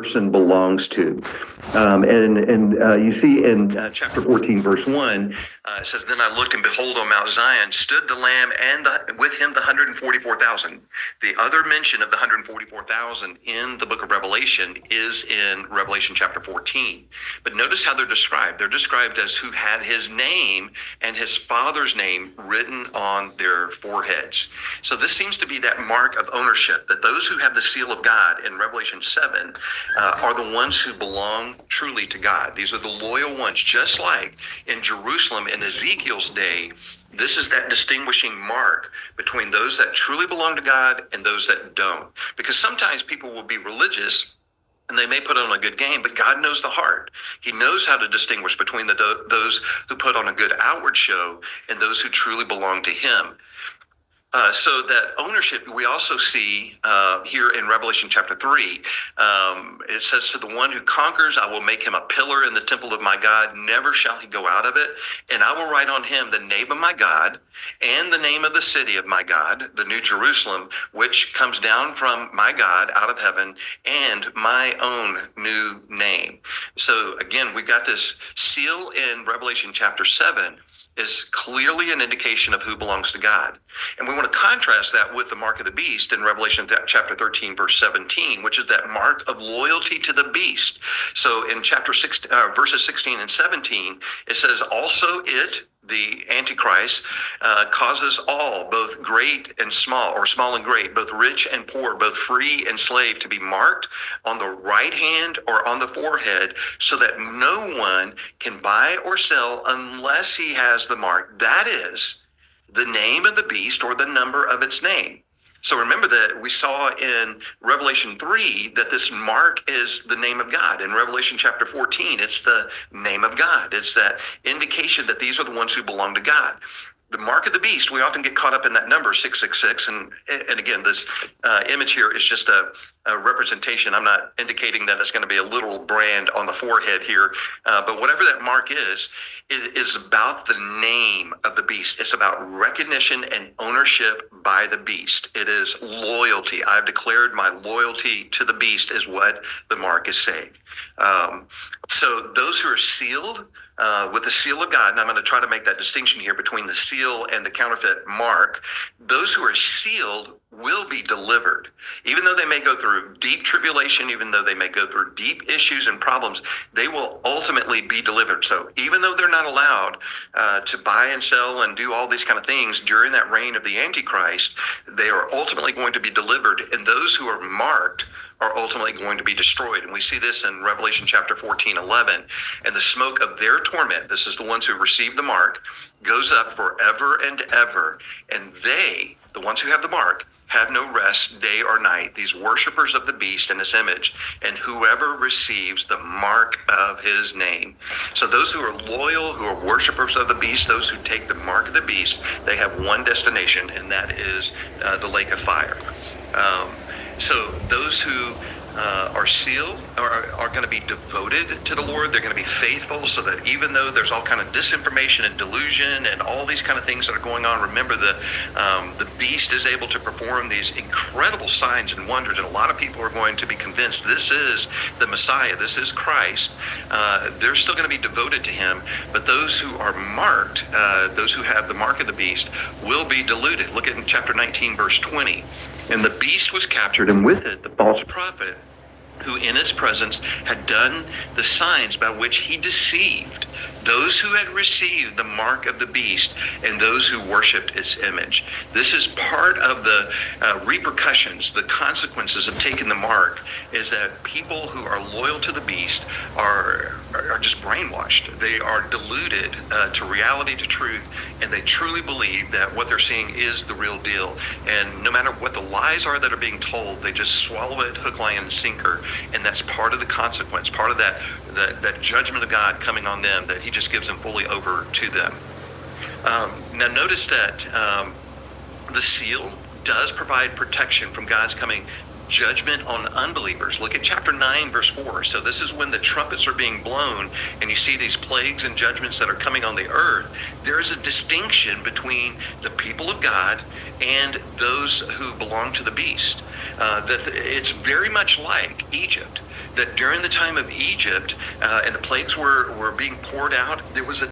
person belongs to. And you see in chapter 14, verse 1, it says, "Then I looked, and behold, on Mount Zion stood the Lamb, and with him the 144,000. The other mention of the 144,000 in the book of Revelation is in Revelation chapter 14. But notice how they're described. They're described as who had his name and his father's name written on their foreheads. So this seems to be that mark of ownership, that those who have the seal of God in Revelation 7 are the ones who belong truly to God. These are the loyal ones, just like in Jerusalem in Ezekiel's day. This is that distinguishing mark between those that truly belong to God and those that don't. Because sometimes people will be religious and they may put on a good game, but God knows the heart. He knows how to distinguish between those who put on a good outward show and those who truly belong to him. So that ownership, we also see here in Revelation chapter 3, it says, "To the one who conquers, I will make him a pillar in the temple of my God. Never shall he go out of it. And I will write on him the name of my God and the name of the city of my God, the New Jerusalem, which comes down from my God out of heaven, and my own new name." So again, we've got this seal in Revelation chapter 7 is clearly an indication of who belongs to God. And we want to contrast that with the mark of the beast in Revelation chapter 13, verse 17, which is that mark of loyalty to the beast. So in chapter 6, verses 16 and 17, it says, "Also it," the Antichrist, causes all, both great and small, or small and great, both rich and poor, both free and slave, to be marked on the right hand or on the forehead, so that no one can buy or sell unless he has the mark. That is the name of the beast or the number of its name. So remember that we saw in Revelation 3 that this mark is the name of God. In Revelation chapter 14, it's the name of God. It's that indication that these are the ones who belong to God. The mark of the beast, we often get caught up in that number 666. And again, this image here is just a representation. I'm not indicating that it's going to be a literal brand on the forehead here. But whatever that mark is, it is about the name of the beast. It's about recognition and ownership by the beast. It is loyalty. I've declared my loyalty to the beast is what the mark is saying. So those who are sealed with the seal of God, and I'm going to try to make that distinction here between the seal and the counterfeit mark, those who are sealed will be delivered. Even though they may go through deep tribulation, even though they may go through deep issues and problems, they will ultimately be delivered. So even though they're not allowed to buy and sell and do all these kind of things during that reign of the Antichrist, they are ultimately going to be delivered. And those who are marked are ultimately going to be destroyed. And we see this in Revelation chapter 14, 11. "And the smoke of their torment," this is the ones who receive the mark, "goes up forever and ever. And they," the ones who have the mark, "have no rest day or night, these worshipers of the beast and his image, and whoever receives the mark of his name." So those who are loyal, who are worshipers of the beast, those who take the mark of the beast, they have one destination, and that is the lake of fire. So those who are sealed are going to be devoted to the Lord. They're going to be faithful, so that even though there's all kind of disinformation and delusion and all these kind of things that are going on, remember the beast is able to perform these incredible signs and wonders, and a lot of people are going to be convinced this is the Messiah, this is Christ. They're still going to be devoted to him, but those who are marked, those who have the mark of the beast, will be deluded. Look at chapter 19, verse 20. "And the beast was captured, and with it the false prophet, who in its presence had done the signs by which he deceived those who had received the mark of the beast and those who worshiped its image." This is part of the repercussions, the consequences of taking the mark, is that people who are loyal to the beast are just brainwashed. They are deluded to reality, to truth, and they truly believe that what they're seeing is the real deal. And no matter what the lies are that are being told, they just swallow it hook, line, and sinker. And that's part of the consequence, part of that judgment of God coming on them, that he just gives them fully over to them. Now notice that the seal does provide protection from God's coming judgment on unbelievers. Look at chapter 9, verse 4. So this is when the trumpets are being blown and you see these plagues and judgments that are coming on the earth. There is a distinction between the people of God and those who belong to the beast. That it's very much like Egypt. that during the time of Egypt and the plagues were being poured out, there was a